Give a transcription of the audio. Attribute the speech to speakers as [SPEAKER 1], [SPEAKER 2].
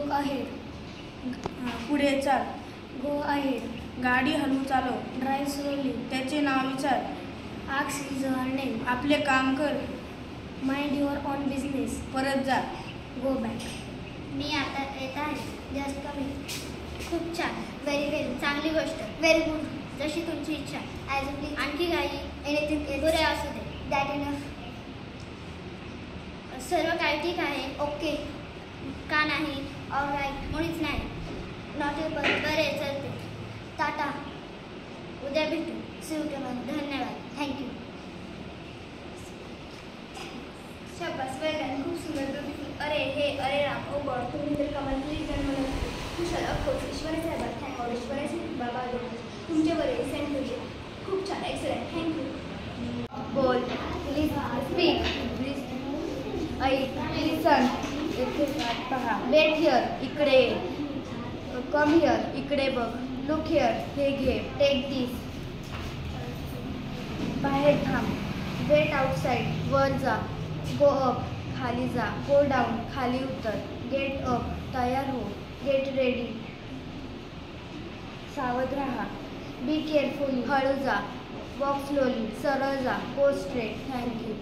[SPEAKER 1] Look ahead.
[SPEAKER 2] पुढे चाल.
[SPEAKER 1] Go ahead.
[SPEAKER 2] गाडी हळू चालव.
[SPEAKER 1] Drive slowly.
[SPEAKER 2] त्याचे नाव विचार.
[SPEAKER 1] Ask his her name.
[SPEAKER 2] आपले काम कर.
[SPEAKER 1] Mind your on business.
[SPEAKER 2] परत जा.
[SPEAKER 1] Go back.
[SPEAKER 3] मी आता येत आहे. Just coming. खूप छान. Very well. चांगली गोष्ट. Very good. जशी तुमची इच्छा. As please. आणखी काही एनिथिंग पुरे असू दे. That enough. सर्व काही ठीक आहे. ओके का नाही? All right. मुळीच नाही. Not able. बरे चलते. टाटा. उद्या भेटू. See you tomorrow. धन्यवाद. थँक्यू.
[SPEAKER 4] शाबास. Well done. खूप सुंदर. ब्युटिफुल. अरे राम. ओ गॉड. तुम्ही तर कमाल केली. जर मला कुशल. ऑफकोर्स. ईश्वरे साहेब. Thank God. ईश्वरे बाबा तुमचे बरे. सेंड होईल. खूप छान. एक्सलंट. थँक्यू.
[SPEAKER 5] बोल. Please speak. प्लीज ऐक. लिसन. इथे पहा. Wait here. इकडे. Come here. इकडे बघ. Look here. हे घे. Take this. बाहेर थांब. Wait outside. वर जा. Go up. खाली जा. Go down. खाली उतर. Get up. तयार हो. Get ready. सावध राहा. Be careful. हळू जा. Walk slowly. सरळ जा. Go straight. थँक्यू.